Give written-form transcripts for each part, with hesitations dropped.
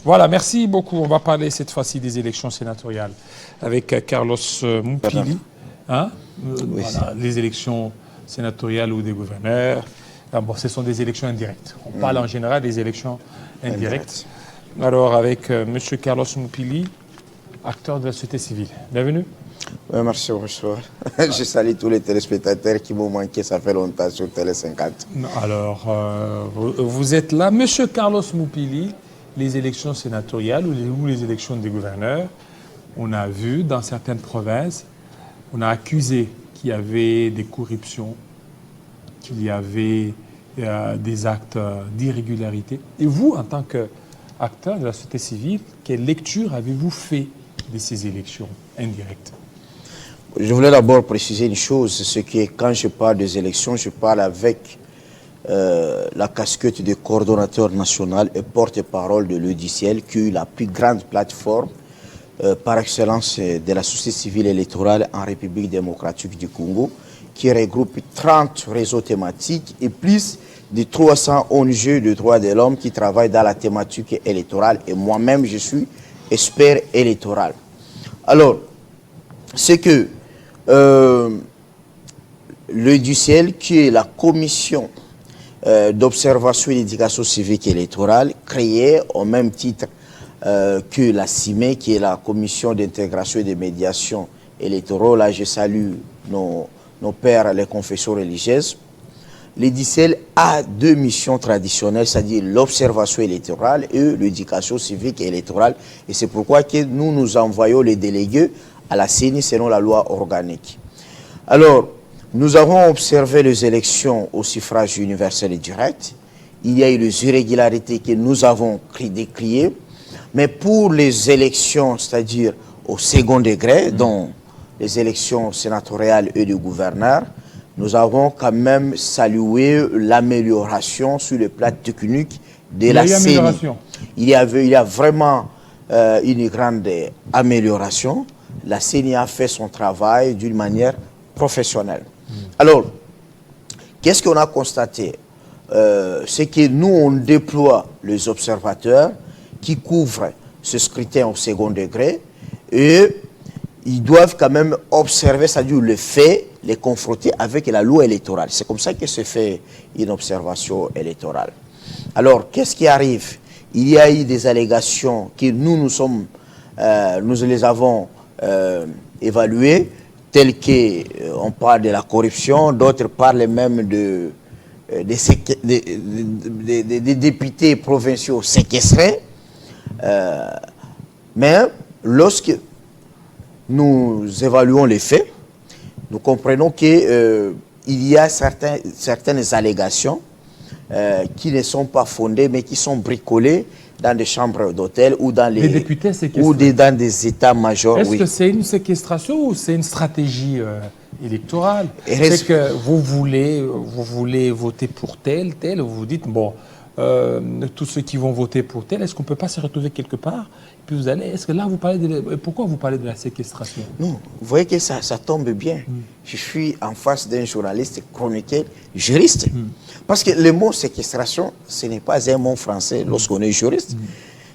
Voilà, merci beaucoup. On va parler cette fois-ci des élections sénatoriales avec Carlos Moupili. Hein? Oui. Voilà, les élections sénatoriales ou des gouverneurs. Ah bon, ce sont des élections indirectes. On parle en général des élections indirectes. Alors, avec M. Carlos Moupili, acteur de la société civile. Bienvenue. Oui, merci, bonsoir. Je salue tous les téléspectateurs qui m'ont manqué, ça fait longtemps sur Télé 50. Alors, vous êtes là. M. Carlos Moupili, les élections sénatoriales ou les élections des gouverneurs, on a vu dans certaines provinces, on a accusé qu'il y avait des corruptions, qu'il y avait des actes d'irrégularité. Et vous, en tant qu'acteur de la société civile, quelle lecture avez-vous fait de ces élections indirectes? Je voulais d'abord préciser une chose, c'est que quand je parle des élections, je parle avec la casquette de coordonnateur national et porte-parole de l'Eudiciel, qui est la plus grande plateforme par excellence de la société civile électorale en République démocratique du Congo, qui regroupe 30 réseaux thématiques et plus de 300 ONG de droits de l'homme qui travaillent dans la thématique électorale. Et moi-même, je suis expert électoral. Alors, c'est que l'Eudiciel, qui est la commission d'observation et d'éducation civique électorale, créée au même titre que la CIME, qui est la commission d'intégration et de médiation électorale. Là, je salue nos pères, les confessions religieuses. L'Eudiciel a deux missions traditionnelles, c'est-à-dire l'observation électorale et l'éducation civique et électorale. Et c'est pourquoi que nous envoyons les délégués à la CENI selon la loi organique. Alors, nous avons observé les élections au suffrage universel et direct. Il y a eu les irrégularités que nous avons décriées. Mais pour les élections, c'est-à-dire au second degré, dont les élections sénatoriales et de gouverneurs, nous avons quand même salué l'amélioration sur le plan technique de la CENI. Il y a vraiment une grande amélioration. La CENI a fait son travail d'une manière professionnelle. Alors, qu'est-ce qu'on a constaté? C'est que nous, on déploie les observateurs qui couvrent ce scrutin au second degré et ils doivent quand même observer, c'est-à-dire le fait, les confronter avec la loi électorale. C'est comme ça que se fait une observation électorale. Alors, qu'est-ce qui arrive? Il y a eu des allégations que nous les avons évaluées, telles qu'on parle de la corruption, d'autres parlent même des députés provinciaux séquestrés. Mais lorsque nous évaluons les faits, nous comprenons qu'il y a certaines allégations qui ne sont pas fondées, mais qui sont bricolées dans des chambres d'hôtel ou dans les députés ou dans des états-majors. Est-ce que c'est une séquestration ou c'est une stratégie électorale? C'est que vous voulez voter pour tel, vous vous dites, bon, tous ceux qui vont voter pour tel, est-ce qu'on ne peut pas se retrouver quelque part? Puis vous allez, est-ce que là, pourquoi vous parlez de la séquestration? Non, vous voyez que ça tombe bien. Je suis en face d'un journaliste chroniqueur, juriste. Parce que le mot séquestration, ce n'est pas un mot français lorsqu'on est juriste.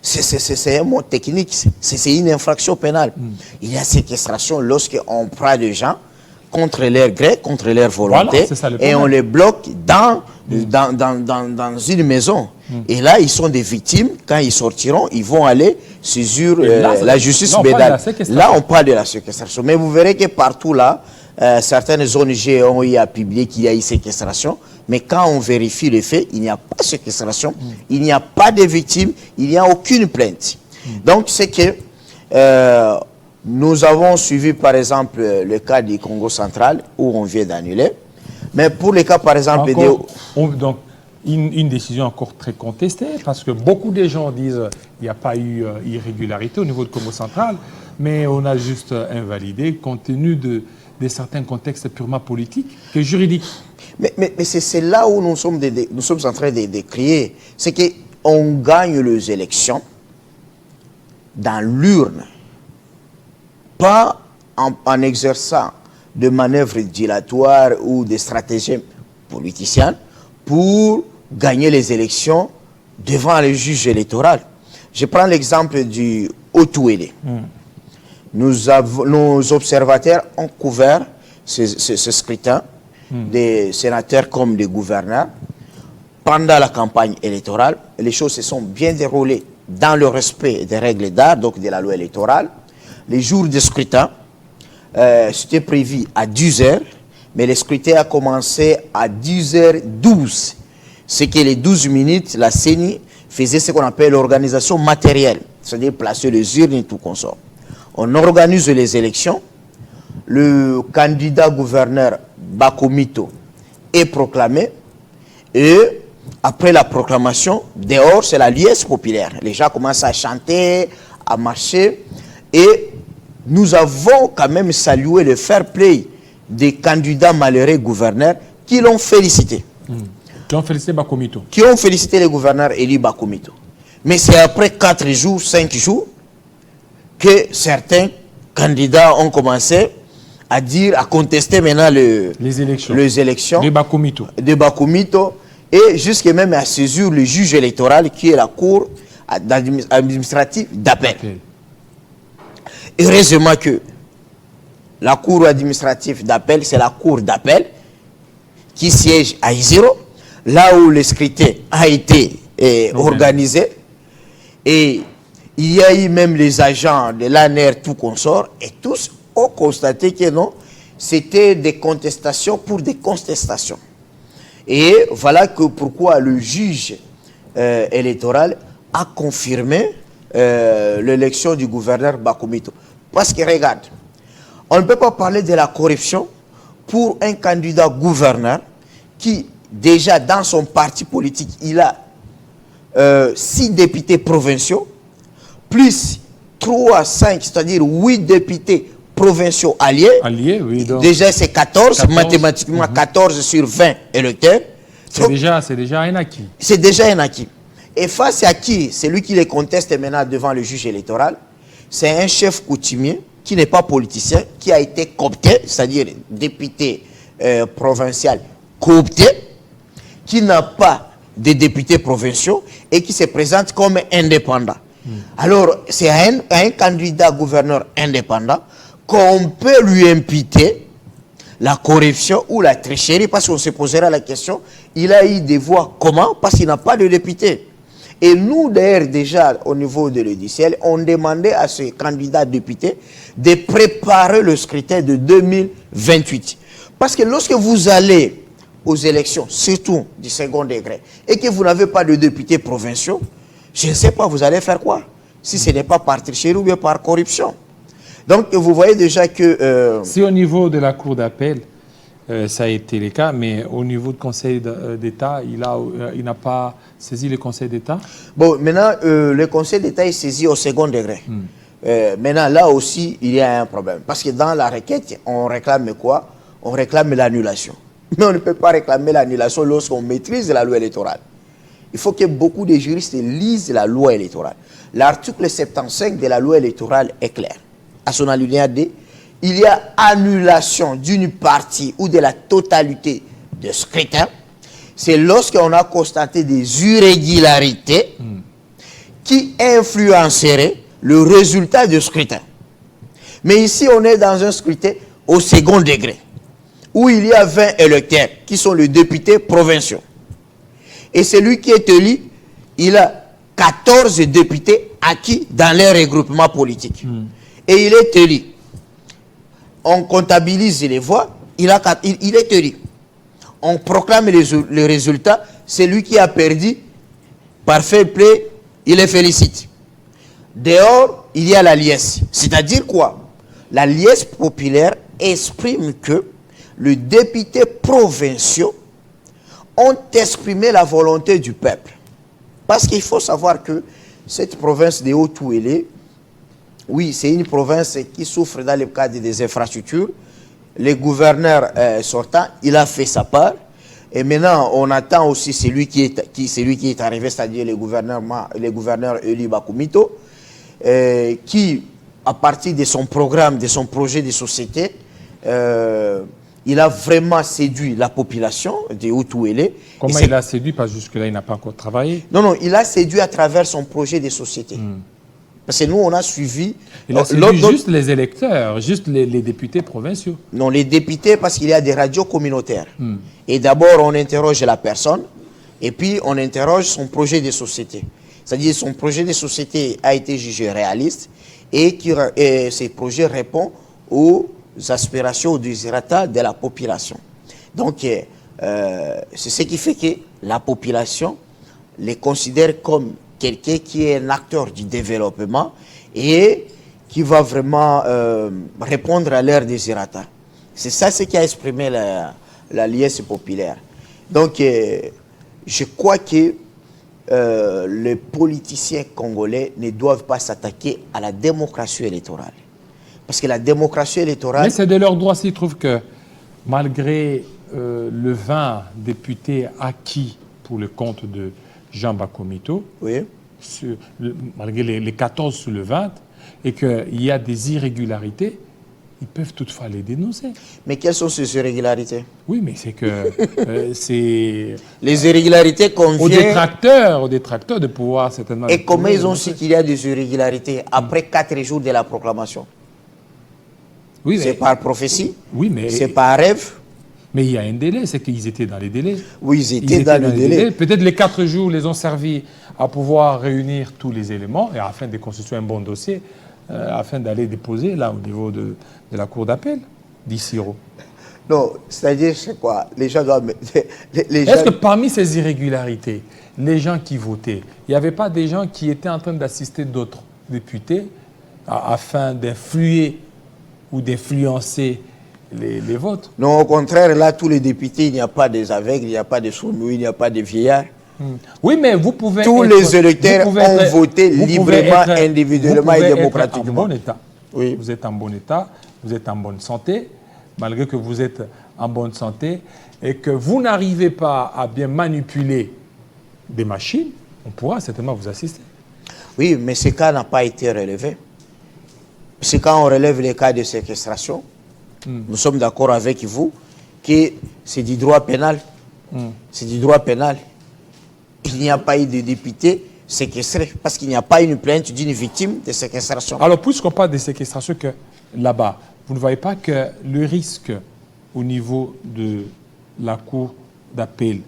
C'est un mot technique, c'est une infraction pénale. Il y a séquestration lorsqu'on prend des gens contre leur gré, contre leur volonté, voilà, et on les bloque dans une maison. Et là, ils sont des victimes. Quand ils sortiront, ils vont aller saisir la justice pénale. Là, on parle de la séquestration. Mais vous verrez que partout là, certaines ONG ont eu à publier qu'il y a eu séquestration. Mais quand on vérifie les faits, il n'y a pas de séquestration, il n'y a pas de victimes, il n'y a aucune plainte. Donc, c'est que nous avons suivi, par exemple, le cas du Congo central, où on vient d'annuler. Mais pour le cas, par exemple... Donc, une décision encore très contestée, parce que beaucoup de gens disent qu'il n'y a pas eu irrégularité au niveau du Congo central, mais on a juste invalidé compte tenu de certains contextes purement politiques que juridiques. Mais c'est là où nous sommes en train de crier. C'est qu'on gagne les élections dans l'urne, pas en exerçant de manœuvres dilatoires ou de stratégies politiciennes pour gagner les élections devant le juge électoral. Je prends l'exemple du Haut-Touélé. Nos observateurs ont couvert ce scrutin, des sénateurs comme des gouverneurs. Pendant la campagne électorale, les choses se sont bien déroulées dans le respect des règles d'art, donc de la loi électorale. Les jours de scrutin, c'était prévu à 10h, mais le scrutin a commencé à 10h12. C'est que les 12 minutes, la CENI faisait ce qu'on appelle l'organisation matérielle, c'est-à-dire placer les urnes et tout consort. On organise les élections. Le candidat gouverneur Bakomito est proclamé et après la proclamation, dehors, c'est la liesse populaire. Les gens commencent à chanter, à marcher. Et nous avons quand même salué le fair play des candidats malheureux gouverneurs qui l'ont félicité. Qui ont félicité Bakomito. Qui ont félicité les gouverneurs élus Bakomito. Mais c'est après 4 jours, 5 jours, que certains candidats ont commencé à dire, à contester maintenant les élections de Bakomito. Et jusqu'à même à saisir le juge électoral qui est la cour administrative d'appel. Heureusement que la cour administrative d'appel, c'est la cour d'appel qui siège à Isiro, là où le scrutin a été organisé. Et il y a eu même les agents de l'ANR, tout consort, et tous ont constaté que non, c'était des contestations pour des contestations. Et voilà que pourquoi le juge électoral a confirmé l'élection du gouverneur Bakomito. Parce que regarde, on ne peut pas parler de la corruption pour un candidat gouverneur qui, déjà dans son parti politique, il a 6 députés provinciaux, plus 3, 5, c'est-à-dire 8 députés provinciaux alliés. Oui, donc. Déjà, c'est 14, mathématiquement 14 sur 20 électeurs. C'est déjà un acquis. C'est déjà un acquis. Et face à qui, celui qui les conteste maintenant devant le juge électoral, c'est un chef coutumier qui n'est pas politicien, qui a été coopté, c'est-à-dire député provincial coopté, qui n'a pas de députés provinciaux et qui se présente comme indépendant. Alors, c'est à un candidat gouverneur indépendant qu'on peut lui imputer la corruption ou la tricherie, parce qu'on se posera la question, il a eu des voix comment? Parce qu'il n'a pas de député. Et nous, d'ailleurs, déjà, au niveau de l'UDCL, on demandait à ce candidat député de préparer le scrutin de 2028. Parce que lorsque vous allez aux élections, surtout du second degré, et que vous n'avez pas de députés provinciaux, je ne sais pas, vous allez faire quoi? Si ce n'est pas par tricherie ou bien par corruption. Donc, vous voyez déjà que... Si au niveau de la Cour d'appel, ça a été le cas, mais au niveau du Conseil d'État, il n'a pas saisi le Conseil d'État? Bon, maintenant, le Conseil d'État est saisi au second degré. Maintenant, là aussi, il y a un problème. Parce que dans la requête, on réclame quoi? On réclame l'annulation. Mais on ne peut pas réclamer l'annulation lorsqu'on maîtrise la loi électorale. Il faut que beaucoup de juristes lisent la loi électorale. L'article 75 de la loi électorale est clair. À son alinéa D, il y a annulation d'une partie ou de la totalité de scrutin. C'est lorsqu'on a constaté des irrégularités qui influenceraient le résultat du scrutin. Mais ici, on est dans un scrutin au second degré, où il y a 20 électeurs qui sont les députés provinciaux. Et celui qui est élu, il a 14 députés acquis dans les regroupements politiques. Et il est élu. On comptabilise les voix, il est élu. On proclame les résultats, celui qui a perdu, par fair play, il les félicite. Dehors, il y a la liesse. C'est-à-dire quoi? La liesse populaire exprime que les députés provinciaux ont exprimé la volonté du peuple. Parce qu'il faut savoir que cette province de Haut-Touélé, oui, c'est une province qui souffre dans le cadre des infrastructures. Le gouverneur sortant, il a fait sa part. Et maintenant, on attend aussi celui qui est arrivé, c'est-à-dire le gouverneur élu Bakomito, qui, à partir de son programme, de son projet de société, il a vraiment séduit la population de Haut-Ouélé. Comment il a séduit? Parce que jusque-là, il n'a pas encore travaillé. Non, non, il a séduit à travers son projet de société. Parce que nous, on a suivi... Il a séduit juste les électeurs, juste les députés provinciaux. Non, les députés, parce qu'il y a des radios communautaires. Et d'abord, on interroge la personne, et puis on interroge son projet de société. C'est-à-dire son projet de société a été jugé réaliste, et ces projets répondent aux aspirations, aux désirata de la population. Donc, c'est ce qui fait que la population les considère comme quelqu'un qui est un acteur du développement et qui va vraiment répondre à leurs désirata. C'est ça ce qui a exprimé la liesse populaire. Donc, je crois que les politiciens congolais ne doivent pas s'attaquer à la démocratie électorale. Parce que la démocratie électorale... Mais c'est de leur droit s'ils trouvent que, malgré le 20 députés acquis pour le compte de Jean Bakomito, Oui. Malgré les 14 sur le 20, et qu'il y a des irrégularités, ils peuvent toutefois les dénoncer. Mais quelles sont ces irrégularités? Oui, mais c'est que c'est Les irrégularités qu'on aux vient... détracteurs de pouvoir certainement... Et comment ils ont su qu'il y a des irrégularités après 4 jours de la proclamation? Oui, C'est par prophétie? Oui, mais... C'est par rêve? Mais il y a un délai, c'est qu'ils étaient dans les délais. Oui, ils étaient dans le les délai. délais. Peut-être les 4 jours les ont servi à pouvoir réunir tous les éléments et afin de constituer un bon dossier, afin d'aller déposer là au niveau de la cour d'appel d'Issiro. Non, c'est-à-dire, c'est quoi? Les gens doivent... Est-ce que parmi ces irrégularités, les gens qui votaient, il n'y avait pas des gens qui étaient en train d'assister d'autres députés afin d'influer ou d'influencer les votes? Non, au contraire, là, tous les députés, il n'y a pas des aveugles, il n'y a pas de sourds, il n'y a pas de vieillards. Oui, mais vous pouvez... Tous les électeurs ont voté librement, individuellement et démocratiquement. En bon état. Oui. Vous êtes en bon état, vous êtes en bonne santé, malgré que vous êtes en bonne santé, et que vous n'arrivez pas à bien manipuler des machines, on pourra certainement vous assister. Oui, mais ce cas n'a pas été relevé. C'est quand on relève les cas de séquestration, nous sommes d'accord avec vous que c'est du droit pénal. C'est du droit pénal. Il n'y a pas eu de député séquestré parce qu'il n'y a pas une plainte d'une victime de séquestration. Alors, puisqu'on parle de séquestration, que là-bas, vous ne voyez pas que le risque au niveau de la cour d'appel,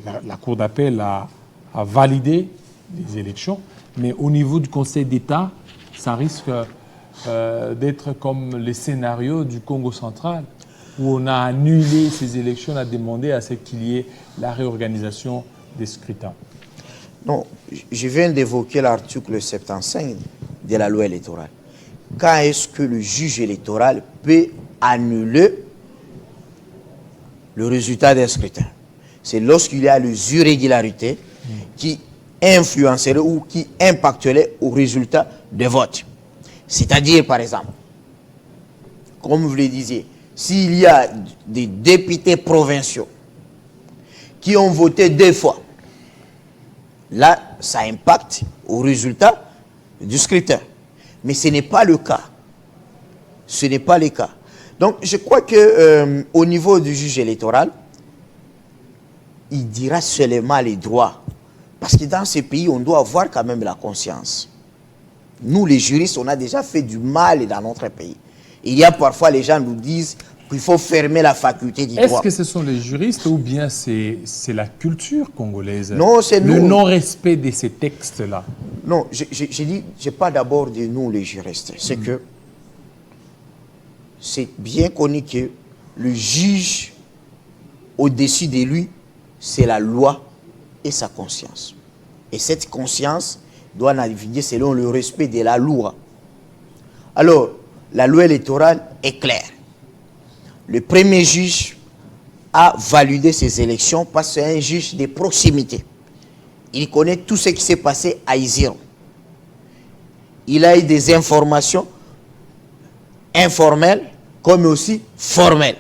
la cour d'appel a validé les élections, mais au niveau du Conseil d'État, ça risque d'être comme les scénarios du Congo central, où on a annulé ces élections, on a demandé à ce qu'il y ait la réorganisation des scrutins. Non, je viens d'évoquer l'article 75 de la loi électorale. Quand est-ce que le juge électoral peut annuler le résultat d'un scrutin? C'est lorsqu'il y a les irrégularités qui influenceraient ou qui impacteraient au résultat de vote. C'est-à-dire, par exemple, comme vous le disiez, s'il y a des députés provinciaux qui ont voté 2 fois, là, ça impacte au résultat du scrutin. Mais ce n'est pas le cas. Ce n'est pas le cas. Donc, je crois que au niveau du juge électoral, il dira seulement les droits. Parce que dans ces pays, on doit avoir quand même la conscience. Nous, les juristes, on a déjà fait du mal dans notre pays. Il y a parfois, les gens nous disent qu'il faut fermer la faculté du droit. Est-ce que ce sont les juristes ou bien c'est la culture congolaise? Non, c'est nous. Le non-respect de ces textes-là. Non, j'ai dit, je parle d'abord de nous, les juristes. C'est que c'est bien connu que le juge, au-dessus de lui, c'est la loi et sa conscience. Et cette conscience doit naviguer selon le respect de la loi. Alors, la loi électorale est claire. Le premier juge a validé ces élections parce que c'est un juge de proximité. Il connaît tout ce qui s'est passé à Isiro. Il a eu des informations informelles comme aussi formelles.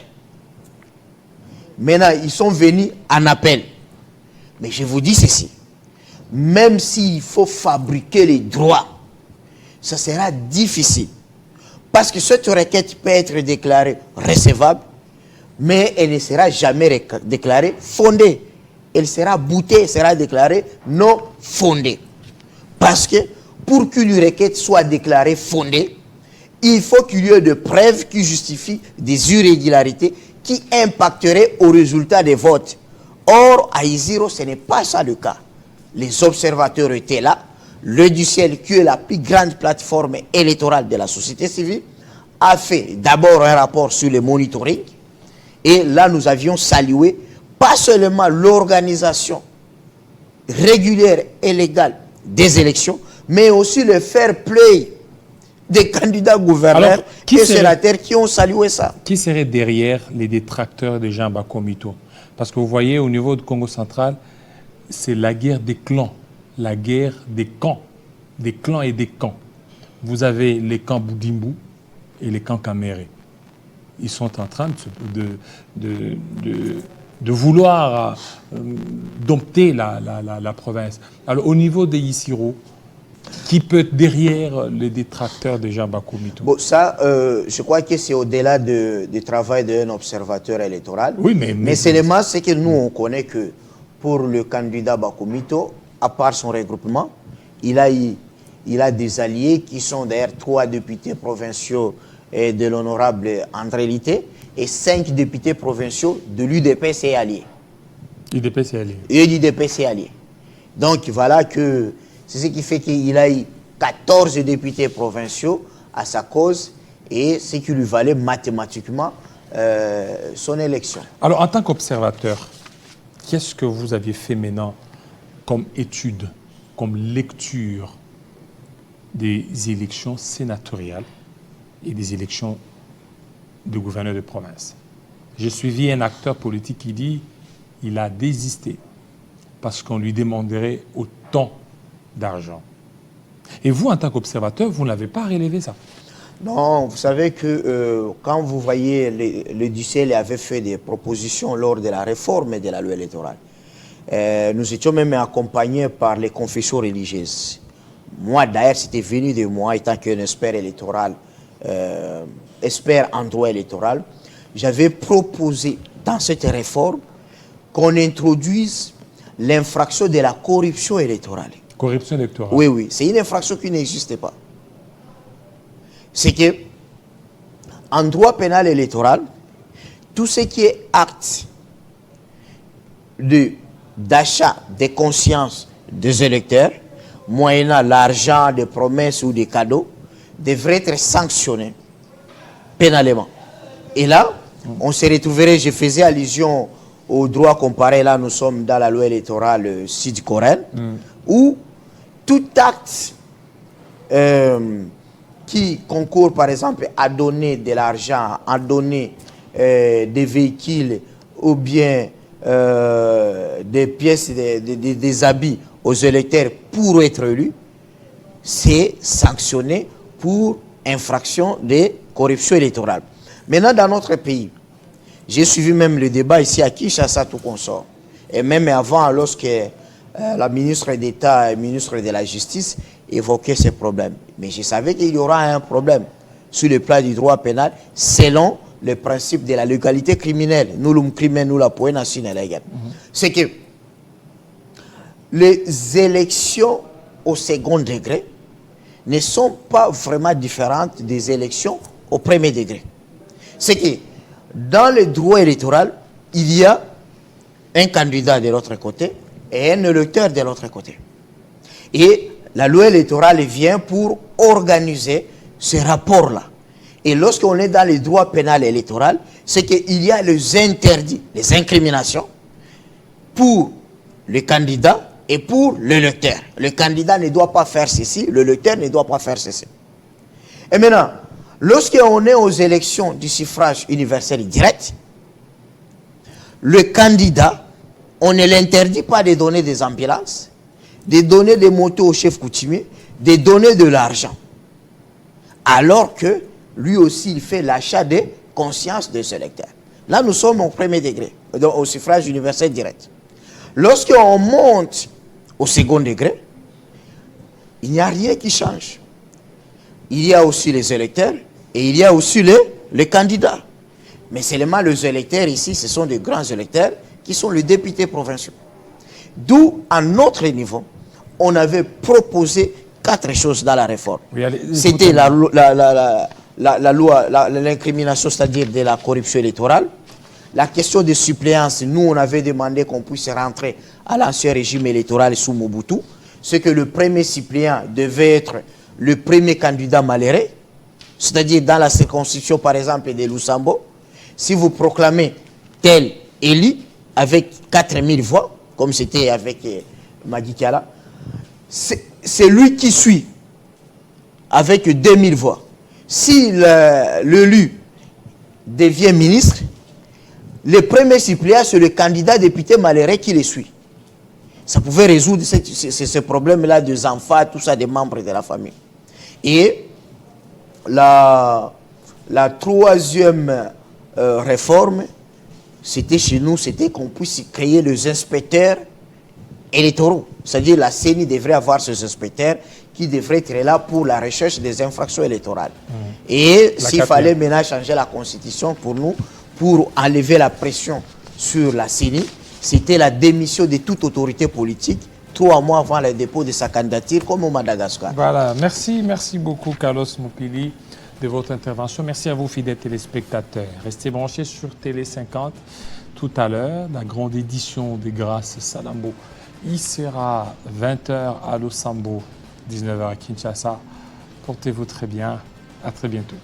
Maintenant, ils sont venus en appel. Mais je vous dis ceci. Même s'il faut fabriquer les droits, ça sera difficile. Parce que cette requête peut être déclarée recevable mais elle ne sera jamais déclarée fondée. Elle sera boutée, elle sera déclarée non fondée. Parce que pour qu'une requête soit déclarée fondée, il faut qu'il y ait de preuves qui justifient des irrégularités qui impacteraient au résultat des votes. Or, à Isiro, ce n'est pas ça le cas. Les observateurs étaient là. Le Duciel, qui est la plus grande plateforme électorale de la société civile, a fait d'abord un rapport sur le monitoring. Et là, nous avions salué pas seulement l'organisation régulière et légale des élections, mais aussi le fair play des candidats gouverneurs et sénateurs qui ont salué ça. Qui serait derrière les détracteurs de Jean Bakomito? Parce que vous voyez, au niveau du Congo central, c'est la guerre des clans, la guerre des camps et des camps. Vous avez les camps Boudimbu et les camps Kamere. Ils sont en train de vouloir dompter la province. Alors, au niveau des Isiro, qui peut être derrière les détracteurs de Jean Bakomito? Bon, ça, je crois que c'est au-delà du travail d'un observateur électoral. Oui, mais seulement, c'est que nous, on connaît que pour le candidat Bakomito, à part son regroupement, il a des alliés qui sont d'ailleurs 3 députés provinciaux de l'honorable André Lité et 5 députés provinciaux de l'UDPS et alliés. UDPS et alliés. Et l'UDPS et alliés. Donc voilà que c'est ce qui fait qu'il a eu 14 députés provinciaux à sa cause et ce qui lui valait mathématiquement son élection. Alors, en tant qu'observateur, qu'est-ce que vous aviez fait maintenant comme étude, comme lecture des élections sénatoriales et des élections de gouverneur de province? J'ai suivi un acteur politique qui dit qu'il a désisté parce qu'on lui demanderait autant d'argent. Et vous, en tant qu'observateur, vous n'avez pas relevé ça? Non, vous savez que quand vous voyez, le Duciel avait fait des propositions lors de la réforme de la loi électorale. Nous étions même accompagnés par les confessions religieuses. Moi, d'ailleurs, c'était venu de moi, étant qu'un expert électoral, expert en droit électoral, j'avais proposé dans cette réforme qu'on introduise l'infraction de la corruption électorale. Corruption électorale? Oui, oui. C'est une infraction qui n'existe pas. C'est que, en droit pénal électoral, tout ce qui est acte d'achat des consciences des électeurs, moyennant l'argent, des promesses ou des cadeaux, devrait être sanctionné pénalement. Et là, on se retrouverait, je faisais allusion au droit comparé, là nous sommes dans la loi électorale Sidi Corel, où tout acte qui concourt par exemple à donner de l'argent, à donner des véhicules ou bien des pièces, des habits aux électeurs pour être élus, c'est sanctionné pour infraction de corruption électorale. Maintenant, dans notre pays, j'ai suivi même le débat ici à Kinshasa, tout consort. Et même avant, lorsque la ministre d'État et ministre de la Justice évoquaient ces problèmes. Mais je savais qu'il y aura un problème sur le plan du droit pénal selon le principe de la légalité criminelle. Nous, le crime, nous, la poète nationale. C'est que les élections au second degré ne sont pas vraiment différentes des élections au premier degré. C'est que dans le droit électoral, il y a un candidat de l'autre côté et un électeur de l'autre côté. Et la loi électorale vient pour organiser ce rapport-là. Et lorsqu'on est dans le droit pénal électoral, c'est qu'il y a les interdits, les incriminations pour le candidat et pour l'électeur. Le candidat ne doit pas faire ceci, l'électeur ne doit pas faire ceci. Et maintenant, lorsqu'on est aux élections du suffrage universel direct, le candidat, on ne l'interdit pas de donner des ambulances, de donner des motos au chef coutumier, de donner de l'argent. Alors que lui aussi, il fait l'achat de conscience des électeurs. Là, nous sommes au premier degré, donc au suffrage universel direct. Lorsqu'on monte au second degré, il n'y a rien qui change. Il y a aussi les électeurs et il y a aussi les candidats. Mais seulement les électeurs ici, ce sont des grands électeurs qui sont les députés provinciaux. D'où, à notre niveau, on avait proposé 4 choses dans la réforme. Oui, c'était la loi, l'incrimination, c'est-à-dire de la corruption électorale. La question de suppléance, nous, on avait demandé qu'on puisse rentrer à l'ancien régime électoral sous Mobutu. C'est que le premier suppléant devait être le premier candidat malheureux. C'est-à-dire dans la circonscription, par exemple, de Lusambo, si vous proclamez tel élu avec 4000 voix, comme c'était avec Magui Kiala, c'est lui qui suit avec 2000 voix. Si l'élu devient ministre, le premier suppléant, c'est le candidat député malheureux qui le suit. Ça pouvait résoudre ce problème-là des enfants, tout ça, des membres de la famille. Et la troisième réforme, c'était chez nous, c'était qu'on puisse créer les inspecteurs électoraux. C'est-à-dire la CENI devrait avoir ces inspecteurs qui devraient être là pour la recherche des infractions électorales. Et s'il fallait maintenant changer la constitution pour nous, pour enlever la pression sur la CENI, c'était la démission de toute autorité politique 3 mois avant le dépôt de sa candidature, comme au Madagascar. Voilà, merci beaucoup Carlos Moupili de votre intervention. Merci à vous fidèles téléspectateurs. Restez branchés sur Télé 50 tout à l'heure, la grande édition des Grâces Salambo. Il sera 20h à Losambo, 19h à Kinshasa. Portez-vous très bien. À très bientôt.